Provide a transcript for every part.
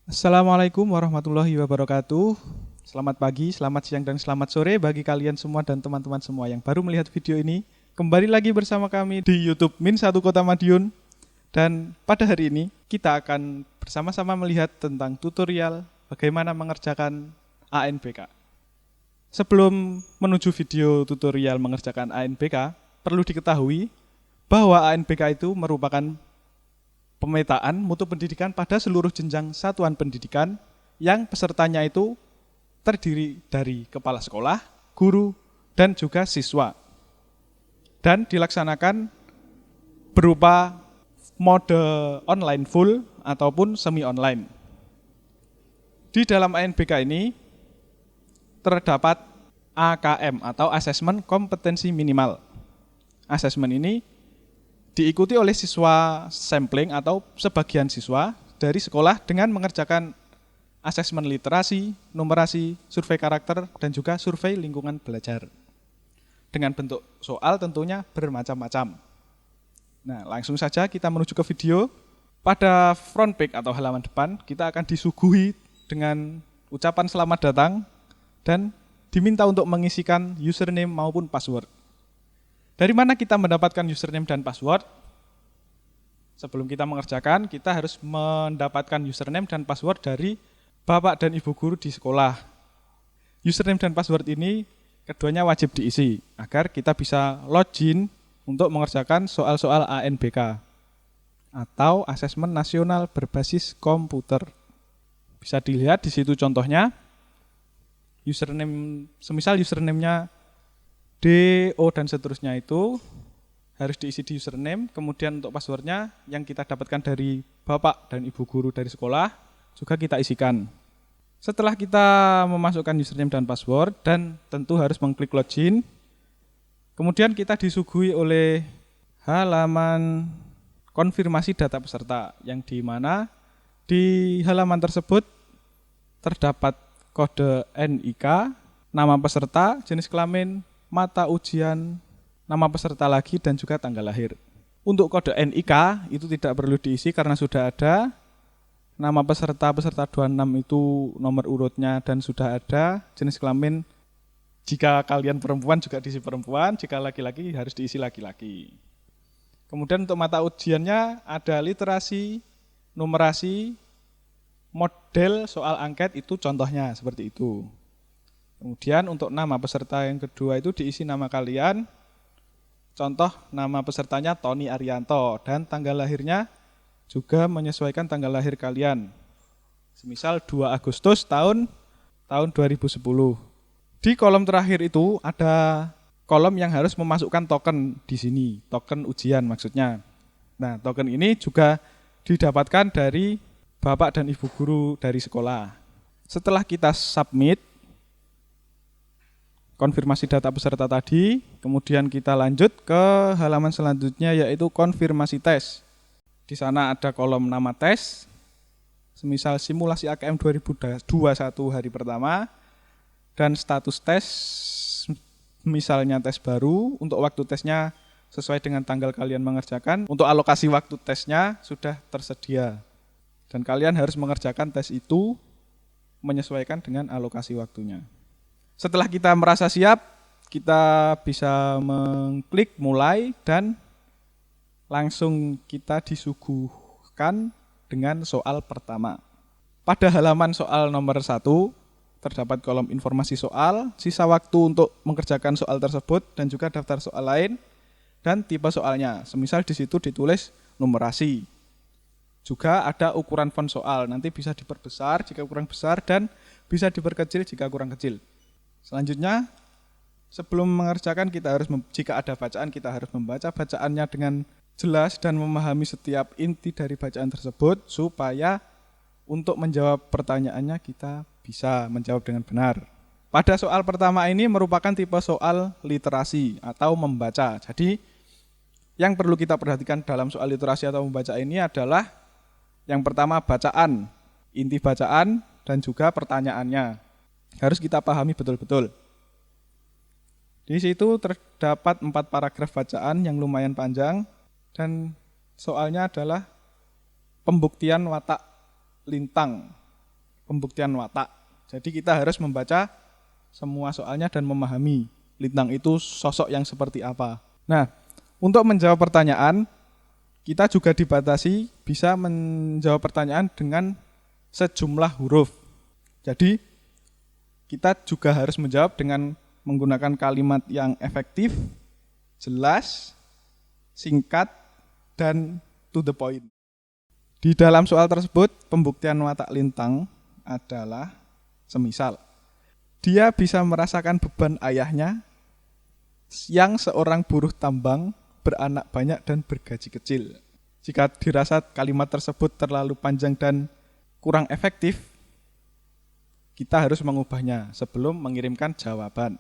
Assalamualaikum warahmatullahi wabarakatuh. Selamat pagi, selamat siang, dan selamat sore bagi kalian semua dan teman-teman semua yang baru melihat video ini. Kembali lagi bersama kami di YouTube Min 1 Kota Madiun. Dan pada hari ini kita akan bersama-sama melihat tentang tutorial bagaimana mengerjakan ANBK. Sebelum menuju video tutorial mengerjakan ANBK, perlu diketahui bahwa ANBK itu merupakan pemetaan mutu pendidikan pada seluruh jenjang satuan pendidikan yang pesertanya itu terdiri dari kepala sekolah, guru, dan juga siswa. Dan dilaksanakan berupa mode online full ataupun semi online. Di dalam ANBK ini terdapat AKM atau Asesmen Kompetensi Minimal. Asesmen ini diikuti oleh siswa sampling atau sebagian siswa dari sekolah dengan mengerjakan asesmen literasi, numerasi, survei karakter, dan juga survei lingkungan belajar. Dengan bentuk soal tentunya bermacam-macam. Nah, langsung saja kita menuju ke video. Pada front page atau halaman depan, kita akan disuguhi dengan ucapan selamat datang dan diminta untuk mengisikan username maupun password. Dari mana kita mendapatkan username dan password? Sebelum kita mengerjakan, kita harus mendapatkan username dan password dari Bapak dan Ibu guru di sekolah. Username dan password ini keduanya wajib diisi agar kita bisa login untuk mengerjakan soal-soal ANBK atau Asesmen Nasional Berbasis Komputer. Bisa dilihat di situ contohnya. Username, semisal username-nya DO dan seterusnya itu harus diisi di username, kemudian untuk passwordnya yang kita dapatkan dari Bapak dan Ibu guru dari sekolah juga kita isikan. Setelah kita memasukkan username dan password dan tentu harus mengklik login, kemudian kita disuguhi oleh halaman konfirmasi data peserta yang di mana di halaman tersebut terdapat kode NIK, nama peserta, jenis kelamin, mata ujian, nama peserta lagi, dan juga tanggal lahir. Untuk kode NIK itu tidak perlu diisi karena sudah ada. Nama peserta 26 itu nomor urutnya dan sudah ada. Jenis kelamin jika kalian perempuan juga diisi perempuan, jika laki-laki harus diisi laki-laki. Kemudian untuk mata ujiannya ada literasi, numerasi, model soal angket itu contohnya seperti itu. Kemudian untuk nama peserta yang kedua itu diisi nama kalian. Contoh nama pesertanya Tony Arianto dan tanggal lahirnya juga menyesuaikan tanggal lahir kalian. Semisal 2 Agustus tahun 2010. Di kolom terakhir itu ada kolom yang harus memasukkan token di sini, token ujian maksudnya. Nah, token ini juga didapatkan dari Bapak dan Ibu guru dari sekolah. Setelah kita submit konfirmasi data peserta tadi, kemudian kita lanjut ke halaman selanjutnya yaitu konfirmasi tes. Di sana ada kolom nama tes, semisal simulasi AKM 2021 hari pertama, dan status tes, misalnya tes baru, untuk waktu tesnya sesuai dengan tanggal kalian mengerjakan, untuk alokasi waktu tesnya sudah tersedia. Dan kalian harus mengerjakan tes itu menyesuaikan dengan alokasi waktunya. Setelah kita merasa siap, kita bisa mengklik mulai dan langsung kita disuguhkan dengan soal pertama. Pada halaman soal nomor 1 terdapat kolom informasi soal, sisa waktu untuk mengerjakan soal tersebut dan juga daftar soal lain dan tipe soalnya. Semisal di situ ditulis numerasi. Juga ada ukuran font soal, nanti bisa diperbesar jika kurang besar dan bisa diperkecil jika kurang kecil. Selanjutnya, sebelum mengerjakan jika ada bacaan kita harus membaca bacaannya dengan jelas dan memahami setiap inti dari bacaan tersebut supaya untuk menjawab pertanyaannya kita bisa menjawab dengan benar. Pada soal pertama ini merupakan tipe soal literasi atau membaca. Jadi yang perlu kita perhatikan dalam soal literasi atau membaca ini adalah yang pertama bacaan, inti bacaan dan juga pertanyaannya. Harus kita pahami betul-betul. Di situ terdapat 4 paragraf bacaan yang lumayan panjang dan soalnya adalah pembuktian watak lintang pembuktian watak. Jadi kita harus membaca semua soalnya dan memahami Lintang itu sosok yang seperti apa. Nah, untuk menjawab pertanyaan, kita juga dibatasi bisa menjawab pertanyaan dengan sejumlah huruf. Jadi, kita juga harus menjawab dengan menggunakan kalimat yang efektif, jelas, singkat, dan to the point. Di dalam soal tersebut, pembuktian watak Lintang adalah semisal dia bisa merasakan beban ayahnya yang seorang buruh tambang beranak banyak dan bergaji kecil. Jika dirasa kalimat tersebut terlalu panjang dan kurang efektif, kita harus mengubahnya sebelum mengirimkan jawaban.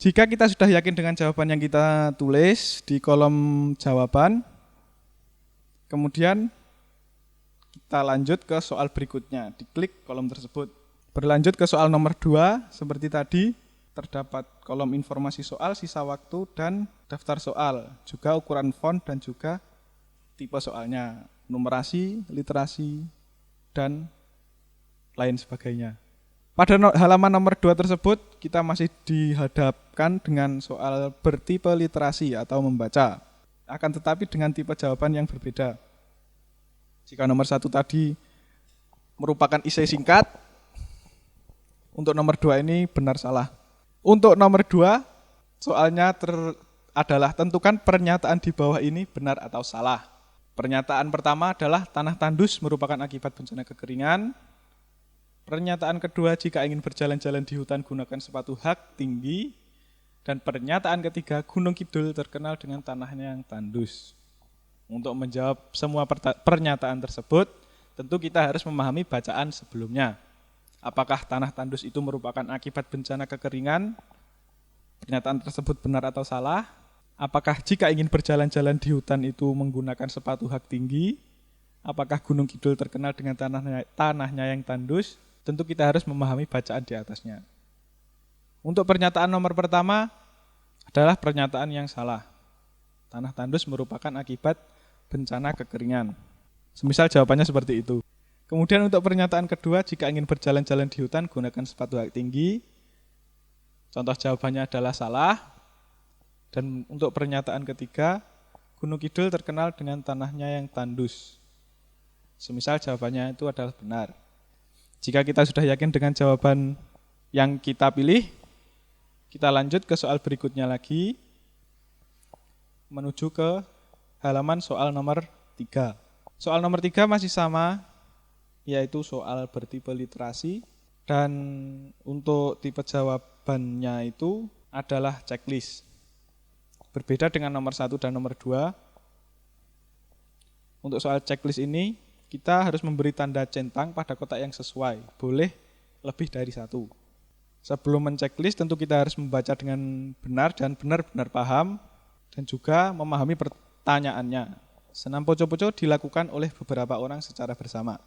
Jika kita sudah yakin dengan jawaban yang kita tulis di kolom jawaban, kemudian kita lanjut ke soal berikutnya, diklik kolom tersebut. Berlanjut ke soal nomor 2, seperti tadi, terdapat kolom informasi soal, sisa waktu, dan daftar soal, juga ukuran font dan juga tipe soalnya, numerasi, literasi, dan lain sebagainya. Pada halaman nomor 2 tersebut, kita masih dihadapkan dengan soal bertipe literasi atau membaca, akan tetapi dengan tipe jawaban yang berbeda. Jika nomor 1 tadi merupakan esai singkat, untuk nomor 2 ini benar salah. Untuk nomor 2, soalnya adalah tentukan pernyataan di bawah ini benar atau salah. Pernyataan pertama adalah tanah tandus merupakan akibat bencana kekeringan. Pernyataan kedua, jika ingin berjalan-jalan di hutan gunakan sepatu hak tinggi. Dan pernyataan ketiga, Gunung Kidul terkenal dengan tanahnya yang tandus. Untuk menjawab semua pernyataan tersebut, tentu kita harus memahami bacaan sebelumnya. Apakah tanah tandus itu merupakan akibat bencana kekeringan? Pernyataan tersebut benar atau salah? Apakah jika ingin berjalan-jalan di hutan itu menggunakan sepatu hak tinggi? Apakah Gunung Kidul terkenal dengan tanahnya yang tandus? Tentu kita harus memahami bacaan di atasnya. Untuk pernyataan nomor pertama adalah pernyataan yang salah. Tanah tandus merupakan akibat bencana kekeringan. Semisal jawabannya seperti itu. Kemudian untuk pernyataan kedua, jika ingin berjalan-jalan di hutan, gunakan sepatu hak tinggi. Contoh jawabannya adalah salah. Dan untuk pernyataan ketiga, Gunung Kidul terkenal dengan tanahnya yang tandus. Semisal jawabannya itu adalah benar. Jika kita sudah yakin dengan jawaban yang kita pilih, kita lanjut ke soal berikutnya lagi, menuju ke halaman soal nomor 3. Soal nomor 3 masih sama, yaitu soal bertipe literasi, dan untuk tipe jawabannya itu adalah checklist. Berbeda dengan nomor 1 dan nomor 2. Untuk soal checklist ini, kita harus memberi tanda centang pada kotak yang sesuai, boleh lebih dari 1. Sebelum menceklis, tentu kita harus membaca dengan benar dan benar-benar paham, dan juga memahami pertanyaannya. Senam poco-poco dilakukan oleh beberapa orang secara bersama.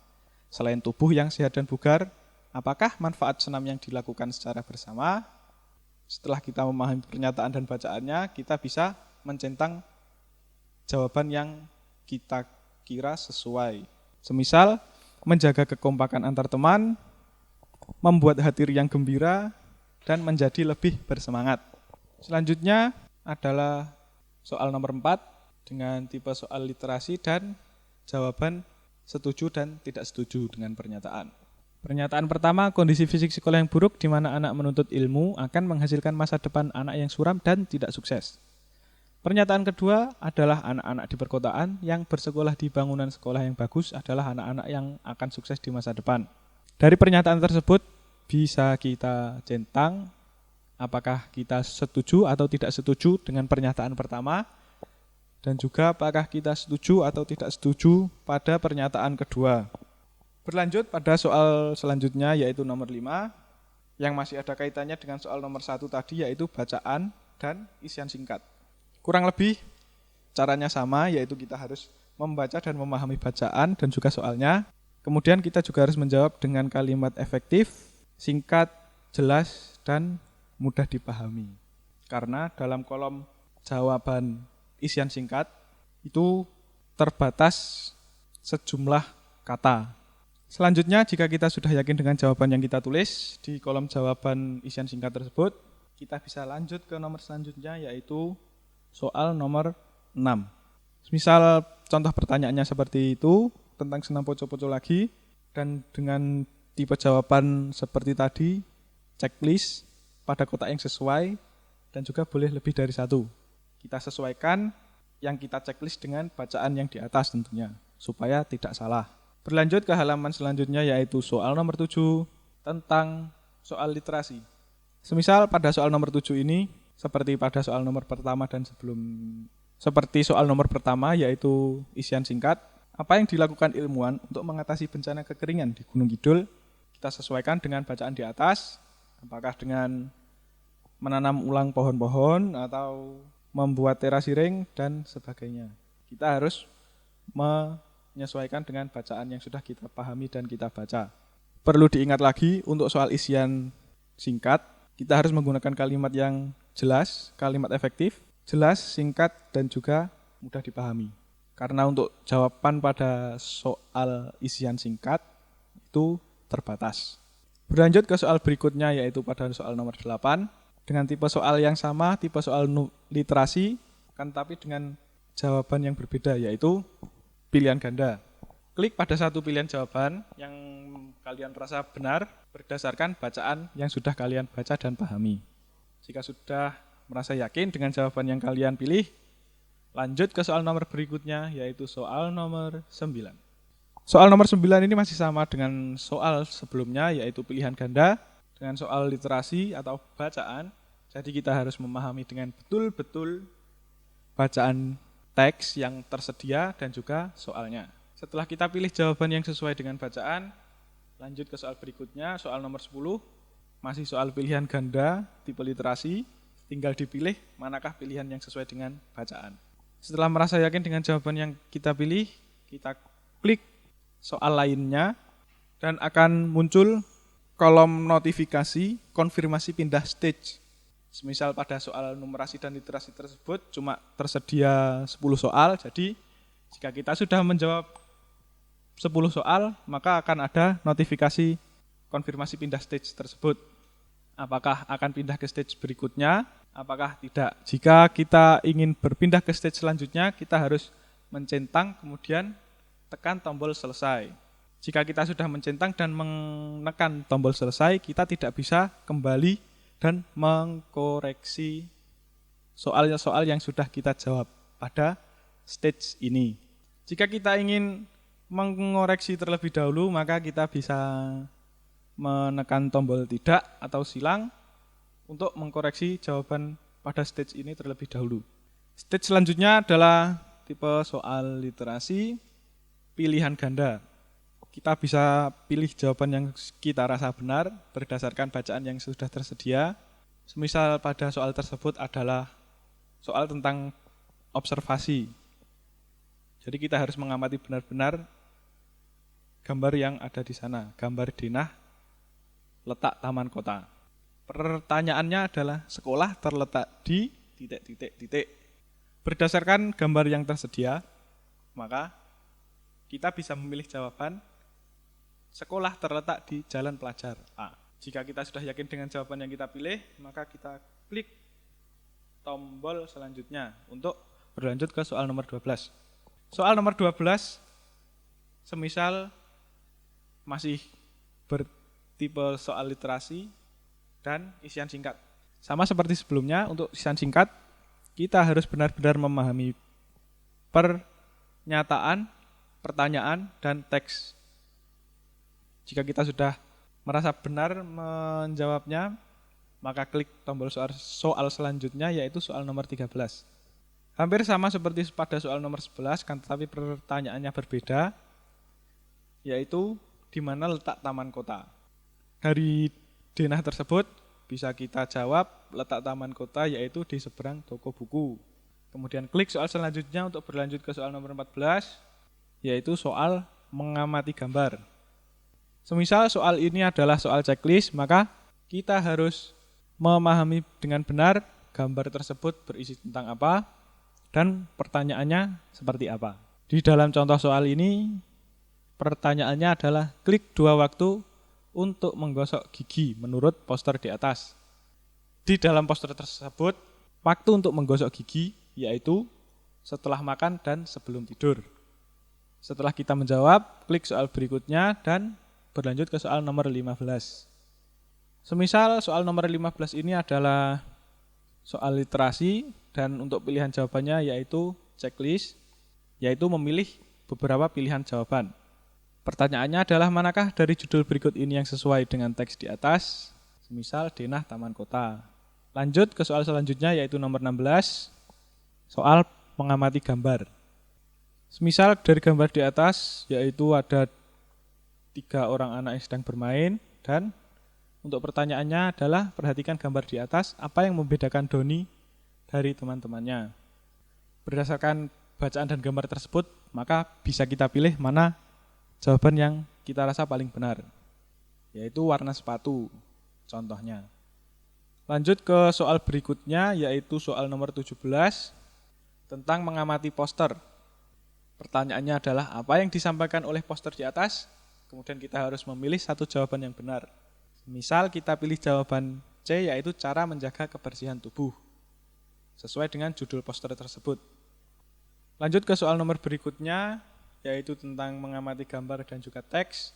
Selain tubuh yang sehat dan bugar, apakah manfaat senam yang dilakukan secara bersama? Setelah kita memahami pernyataan dan bacaannya, kita bisa mencentang jawaban yang kita kira sesuai. Semisal, menjaga kekompakan antar teman, membuat hati riang gembira, dan menjadi lebih bersemangat. Selanjutnya adalah soal nomor 4 dengan tipe soal literasi dan jawaban setuju dan tidak setuju dengan pernyataan. Pernyataan pertama, kondisi fisik sekolah yang buruk di mana anak menuntut ilmu akan menghasilkan masa depan anak yang suram dan tidak sukses. Pernyataan kedua adalah anak-anak di perkotaan yang bersekolah di bangunan sekolah yang bagus adalah anak-anak yang akan sukses di masa depan. Dari pernyataan tersebut bisa kita centang apakah kita setuju atau tidak setuju dengan pernyataan pertama, dan juga apakah kita setuju atau tidak setuju pada pernyataan kedua. Berlanjut pada soal selanjutnya, yaitu nomor 5, yang masih ada kaitannya dengan soal nomor 1 tadi, yaitu bacaan dan isian singkat. Kurang lebih caranya sama, yaitu kita harus membaca dan memahami bacaan dan juga soalnya. Kemudian kita juga harus menjawab dengan kalimat efektif, singkat, jelas, dan mudah dipahami. Karena dalam kolom jawaban isian singkat itu terbatas sejumlah kata. Selanjutnya, jika kita sudah yakin dengan jawaban yang kita tulis di kolom jawaban isian singkat tersebut, kita bisa lanjut ke nomor selanjutnya, yaitu soal nomor 6. Misal contoh pertanyaannya seperti itu, tentang senam poco-poco lagi, dan dengan tipe jawaban seperti tadi, checklist pada kotak yang sesuai, dan juga boleh lebih dari satu. Kita sesuaikan yang kita checklist dengan bacaan yang di atas tentunya, supaya tidak salah. Berlanjut ke halaman selanjutnya, yaitu soal nomor 7 tentang soal literasi. Semisal pada soal nomor 7 ini, seperti pada soal nomor pertama dan seperti soal nomor pertama, yaitu isian singkat, apa yang dilakukan ilmuwan untuk mengatasi bencana kekeringan di Gunung Kidul, kita sesuaikan dengan bacaan di atas, apakah dengan menanam ulang pohon-pohon atau membuat terasi ring dan sebagainya. Kita harus menyesuaikan dengan bacaan yang sudah kita pahami dan kita baca. Perlu diingat lagi, untuk soal isian singkat, kita harus menggunakan kalimat yang jelas, kalimat efektif, jelas, singkat, dan juga mudah dipahami. Karena untuk jawaban pada soal isian singkat itu terbatas. Berlanjut ke soal berikutnya, yaitu pada soal nomor 8, dengan tipe soal yang sama, tipe soal literasi, kan tapi dengan jawaban yang berbeda, yaitu pilihan ganda. Klik pada satu pilihan jawaban yang kalian rasa benar berdasarkan bacaan yang sudah kalian baca dan pahami. Jika sudah merasa yakin dengan jawaban yang kalian pilih, lanjut ke soal nomor berikutnya, yaitu soal nomor 9. Soal nomor 9 ini masih sama dengan soal sebelumnya, yaitu pilihan ganda dengan soal literasi atau bacaan. Jadi kita harus memahami dengan betul-betul bacaan teks yang tersedia dan juga soalnya. Setelah kita pilih jawaban yang sesuai dengan bacaan, lanjut ke soal berikutnya, soal nomor 10, masih soal pilihan ganda tipe literasi, tinggal dipilih manakah pilihan yang sesuai dengan bacaan. Setelah merasa yakin dengan jawaban yang kita pilih, kita klik soal lainnya dan akan muncul kolom notifikasi konfirmasi pindah stage. Semisal pada soal numerasi dan literasi tersebut cuma tersedia 10 soal, jadi jika kita sudah menjawab 10 soal, maka akan ada notifikasi konfirmasi pindah stage tersebut. Apakah akan pindah ke stage berikutnya, apakah tidak. Jika kita ingin berpindah ke stage selanjutnya, kita harus mencentang kemudian tekan tombol selesai. Jika kita sudah mencentang dan menekan tombol selesai, kita tidak bisa kembali dan mengkoreksi soal-soal yang sudah kita jawab pada stage ini. Jika kita ingin mengoreksi terlebih dahulu, maka kita bisa menekan tombol tidak atau silang untuk mengkoreksi jawaban pada stage ini terlebih dahulu. Stage selanjutnya adalah tipe soal literasi pilihan ganda. Kita bisa pilih jawaban yang kita rasa benar berdasarkan bacaan yang sudah tersedia. Semisal pada soal tersebut adalah soal tentang observasi. Jadi kita harus mengamati benar-benar gambar yang ada di sana, gambar denah letak taman kota. Pertanyaannya adalah sekolah terletak di titik-titik-titik. Berdasarkan gambar yang tersedia, maka kita bisa memilih jawaban sekolah terletak di Jalan Pelajar A. Jika kita sudah yakin dengan jawaban yang kita pilih, maka kita klik tombol selanjutnya untuk berlanjut ke soal nomor 12. Soal nomor 12, semisal masih bertipe soal literasi dan isian singkat. Sama seperti sebelumnya, untuk isian singkat, kita harus benar-benar memahami pernyataan, pertanyaan, dan teks. Jika kita sudah merasa benar menjawabnya, maka klik tombol soal selanjutnya, yaitu soal nomor 13. Hampir sama seperti pada soal nomor 11, kan tetapi pertanyaannya berbeda, yaitu di mana letak taman kota. Dari denah tersebut bisa kita jawab letak taman kota yaitu di seberang toko buku. Kemudian klik soal selanjutnya untuk berlanjut ke soal nomor 14, yaitu soal mengamati gambar. Semisal soal ini adalah soal checklist, maka kita harus memahami dengan benar gambar tersebut berisi tentang apa dan pertanyaannya seperti apa. Di dalam contoh soal ini, Pertanyaannya adalah klik 2 waktu untuk menggosok gigi menurut poster di atas. Di dalam poster tersebut, waktu untuk menggosok gigi yaitu setelah makan dan sebelum tidur. Setelah kita menjawab, klik soal berikutnya dan berlanjut ke soal nomor 15. Semisal soal nomor 15 ini adalah soal literasi dan untuk pilihan jawabannya yaitu checklist, yaitu memilih beberapa pilihan jawaban. Pertanyaannya adalah manakah dari judul berikut ini yang sesuai dengan teks di atas? Semisal Denah Taman Kota. Lanjut ke soal selanjutnya yaitu nomor 16, soal mengamati gambar. Semisal dari gambar di atas yaitu ada 3 orang anak yang sedang bermain dan untuk pertanyaannya adalah perhatikan gambar di atas, apa yang membedakan Doni dari teman-temannya. Berdasarkan bacaan dan gambar tersebut, maka bisa kita pilih mana jawaban yang kita rasa paling benar, yaitu warna sepatu, contohnya. Lanjut ke soal berikutnya, yaitu soal nomor 17, tentang mengamati poster. Pertanyaannya adalah apa yang disampaikan oleh poster di atas, kemudian kita harus memilih satu jawaban yang benar. Misal kita pilih jawaban C, yaitu cara menjaga kebersihan tubuh, sesuai dengan judul poster tersebut. Lanjut ke soal nomor berikutnya, yaitu tentang mengamati gambar dan juga teks.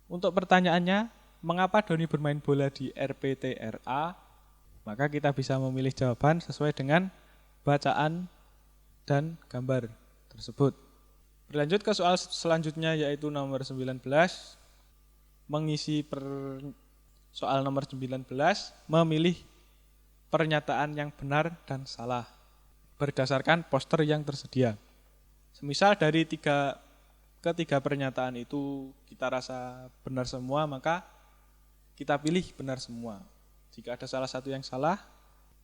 Untuk pertanyaannya, mengapa Doni bermain bola di RPTRA? Maka kita bisa memilih jawaban sesuai dengan bacaan dan gambar tersebut. Berlanjut ke soal selanjutnya yaitu nomor 19. Mengisi soal nomor 19, memilih pernyataan yang benar dan salah berdasarkan poster yang tersedia. Semisal dari ketiga pernyataan itu kita rasa benar semua, maka kita pilih benar semua. Jika ada salah satu yang salah,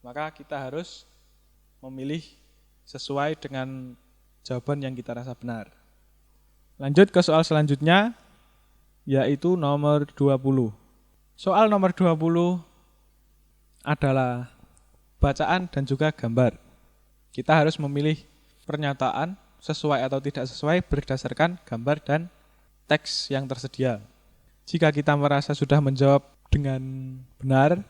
maka kita harus memilih sesuai dengan jawaban yang kita rasa benar. Lanjut ke soal selanjutnya, yaitu nomor 20. Soal nomor 20 adalah bacaan dan juga gambar. Kita harus memilih pernyataan sesuai atau tidak sesuai berdasarkan gambar dan teks yang tersedia. Jika kita merasa sudah menjawab dengan benar,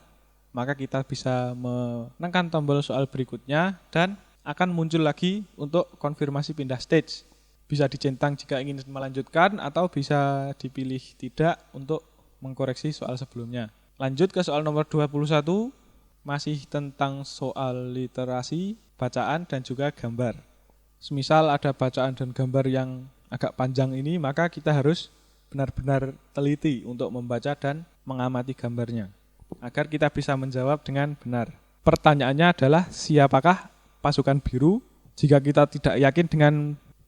maka kita bisa menekan tombol soal berikutnya dan akan muncul lagi untuk konfirmasi pindah stage. Bisa dicentang jika ingin melanjutkan atau bisa dipilih tidak untuk mengkoreksi soal sebelumnya. Lanjut ke soal nomor 21, masih tentang soal literasi, bacaan dan juga gambar. Semisal ada bacaan dan gambar yang agak panjang ini, maka kita harus benar-benar teliti untuk membaca dan mengamati gambarnya, agar kita bisa menjawab dengan benar. Pertanyaannya adalah siapakah pasukan biru? Jika kita tidak yakin dengan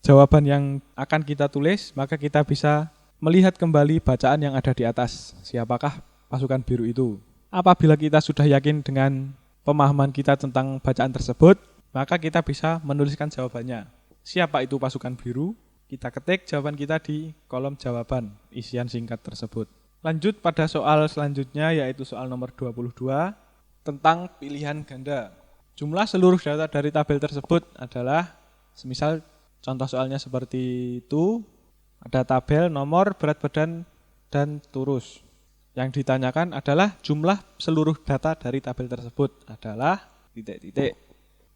jawaban yang akan kita tulis, maka kita bisa melihat kembali bacaan yang ada di atas. Siapakah pasukan biru itu? Apabila kita sudah yakin dengan pemahaman kita tentang bacaan tersebut, maka kita bisa menuliskan jawabannya. Siapa itu pasukan biru? Kita ketik jawaban kita di kolom jawaban isian singkat tersebut. Lanjut pada soal selanjutnya yaitu soal nomor 22 tentang pilihan ganda. Jumlah seluruh data dari tabel tersebut adalah, semisal contoh soalnya seperti itu, ada tabel nomor, berat badan, dan turus. Yang ditanyakan adalah jumlah seluruh data dari tabel tersebut adalah titik-titik.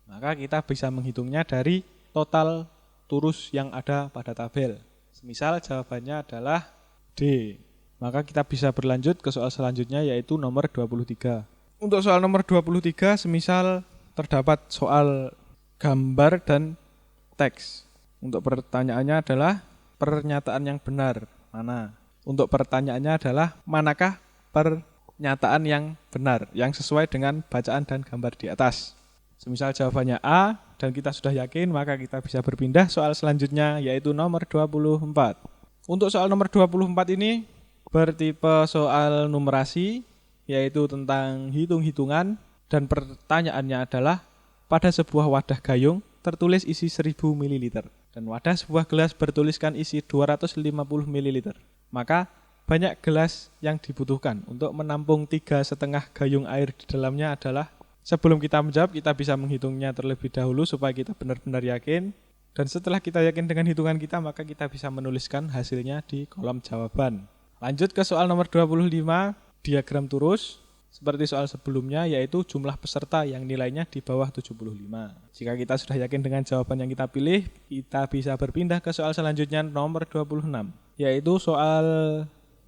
Maka kita bisa menghitungnya dari total turus yang ada pada tabel. Semisal jawabannya adalah D. Maka kita bisa berlanjut ke soal selanjutnya yaitu nomor 23. Untuk soal nomor 23, semisal terdapat soal gambar dan teks. Untuk pertanyaannya adalah pernyataan yang benar mana? Untuk pertanyaannya adalah manakah pernyataan yang benar, yang sesuai dengan bacaan dan gambar di atas. Semisal jawabannya A dan kita sudah yakin, maka kita bisa berpindah soal selanjutnya yaitu nomor 24. Untuk soal nomor 24 ini bertipe soal numerasi, yaitu tentang hitung-hitungan, dan pertanyaannya adalah pada sebuah wadah gayung tertulis isi 1000 ml dan wadah sebuah gelas bertuliskan isi 250 ml. Maka banyak gelas yang dibutuhkan untuk menampung 3,5 gayung air di dalamnya adalah. Sebelum kita menjawab, kita bisa menghitungnya terlebih dahulu supaya kita benar-benar yakin. Dan setelah kita yakin dengan hitungan kita, maka kita bisa menuliskan hasilnya di kolom jawaban. Lanjut ke soal nomor 25, diagram turus. Seperti soal sebelumnya, yaitu jumlah peserta yang nilainya di bawah 75. Jika kita sudah yakin dengan jawaban yang kita pilih, kita bisa berpindah ke soal selanjutnya nomor 26, yaitu soal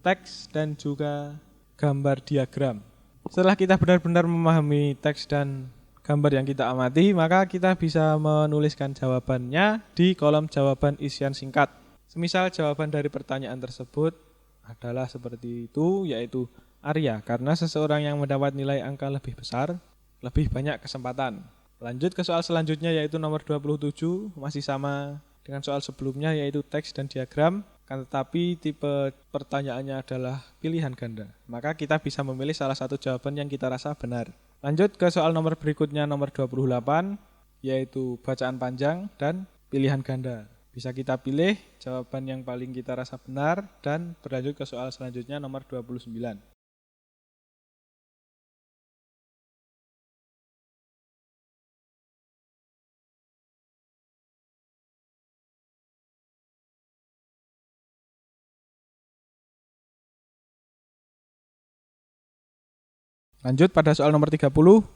teks dan juga gambar diagram. Setelah kita benar-benar memahami teks dan gambar yang kita amati, maka kita bisa menuliskan jawabannya di kolom jawaban isian singkat. Semisal jawaban dari pertanyaan tersebut adalah seperti itu, yaitu Arya, karena seseorang yang mendapat nilai angka lebih besar, lebih banyak kesempatan. Lanjut ke soal selanjutnya, yaitu nomor 27, masih sama dengan soal sebelumnya, yaitu teks dan diagram, tetapi tipe pertanyaannya adalah pilihan ganda. Maka kita bisa memilih salah satu jawaban yang kita rasa benar. Lanjut ke soal nomor berikutnya, nomor 28, yaitu bacaan panjang dan pilihan ganda. Bisa kita pilih jawaban yang paling kita rasa benar dan berlanjut ke soal selanjutnya, nomor 29. Lanjut pada soal nomor 30,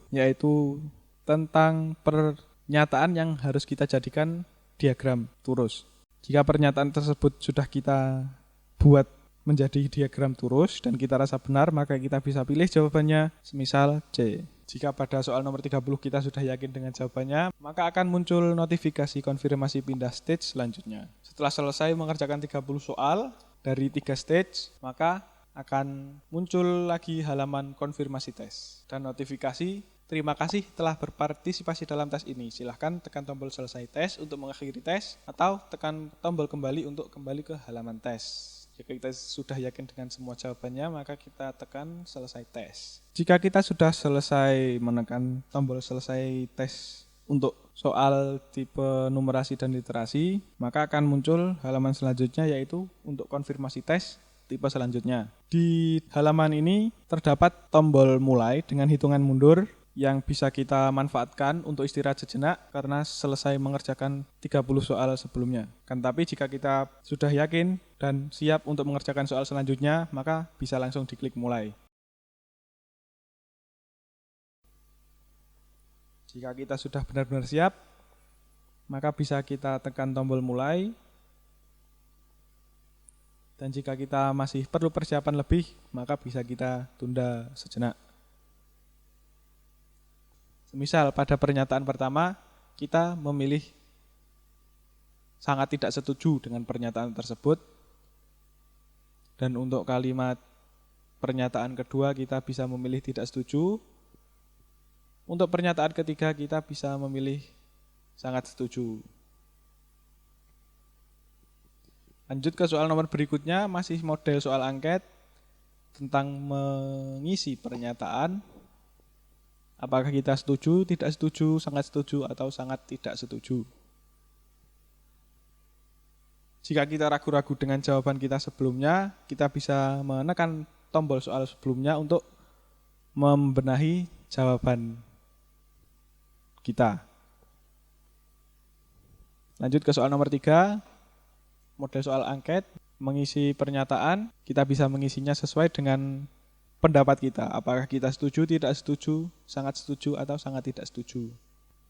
yaitu tentang pernyataan yang harus kita jadikan diagram turus. Jika pernyataan tersebut sudah kita buat menjadi diagram turus dan kita rasa benar, maka kita bisa pilih jawabannya semisal C. Jika pada soal nomor 30 kita sudah yakin dengan jawabannya, maka akan muncul notifikasi konfirmasi pindah stage selanjutnya. Setelah selesai mengerjakan 30 soal dari 3 stage, maka akan muncul lagi halaman konfirmasi tes dan notifikasi terima kasih telah berpartisipasi dalam tes ini. Silahkan tekan tombol selesai tes untuk mengakhiri tes atau tekan tombol kembali untuk kembali ke halaman tes. Jika kita sudah yakin dengan semua jawabannya, maka kita tekan selesai tes. Jika kita sudah selesai menekan tombol selesai tes untuk soal tipe numerasi dan literasi, maka akan muncul halaman selanjutnya, yaitu untuk konfirmasi tes tipe selanjutnya. Di halaman ini terdapat tombol mulai dengan hitungan mundur yang bisa kita manfaatkan untuk istirahat sejenak karena selesai mengerjakan 30 soal sebelumnya. Tapi jika kita sudah yakin dan siap untuk mengerjakan soal selanjutnya, maka bisa langsung diklik mulai. Jika kita sudah benar-benar siap, maka bisa kita tekan tombol mulai. Dan jika kita masih perlu persiapan lebih, maka bisa kita tunda sejenak. Semisal pada pernyataan pertama, kita memilih sangat tidak setuju dengan pernyataan tersebut. Dan untuk kalimat pernyataan kedua, kita bisa memilih tidak setuju. Untuk pernyataan ketiga, kita bisa memilih sangat setuju. Lanjut ke soal nomor berikutnya, masih model soal angket tentang mengisi pernyataan. Apakah kita setuju, tidak setuju, sangat setuju, atau sangat tidak setuju. Jika kita ragu-ragu dengan jawaban kita sebelumnya, kita bisa menekan tombol soal sebelumnya untuk membenahi jawaban kita. Lanjut ke soal nomor 3. Model soal angket, mengisi pernyataan, kita bisa mengisinya sesuai dengan pendapat kita. Apakah kita setuju, tidak setuju, sangat setuju, atau sangat tidak setuju.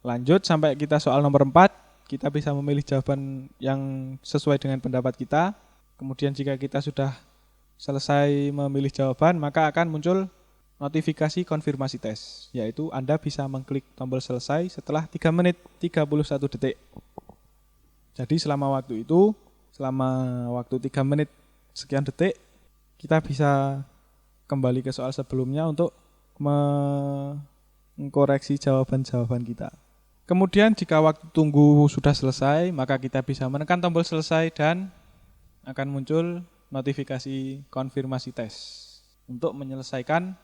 Lanjut sampai kita soal nomor 4, kita bisa memilih jawaban yang sesuai dengan pendapat kita. Kemudian jika kita sudah selesai memilih jawaban, maka akan muncul notifikasi konfirmasi tes, yaitu Anda bisa mengklik tombol selesai setelah 3 menit 31 detik. Jadi selama waktu 3 menit sekian detik, kita bisa kembali ke soal sebelumnya untuk mengkoreksi jawaban-jawaban kita. Kemudian jika waktu tunggu sudah selesai, maka kita bisa menekan tombol selesai dan akan muncul notifikasi konfirmasi tes untuk menyelesaikan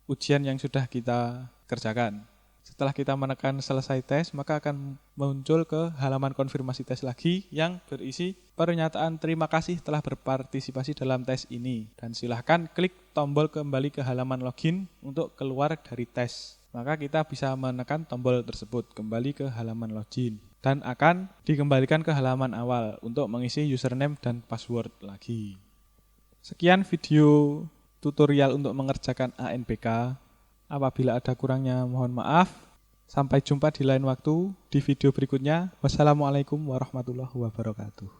ujian yang sudah kita kerjakan. Setelah kita menekan selesai tes, maka akan muncul ke halaman konfirmasi tes lagi yang berisi pernyataan terima kasih telah berpartisipasi dalam tes ini. Dan silahkan klik tombol kembali ke halaman login untuk keluar dari tes. Maka kita bisa menekan tombol tersebut, kembali ke halaman login. dan akan dikembalikan ke halaman awal untuk mengisi username dan password lagi. Sekian video tutorial untuk mengerjakan ANPK. Apabila ada kurangnya mohon maaf. Sampai jumpa di lain waktu di video berikutnya. Wassalamualaikum warahmatullahi wabarakatuh.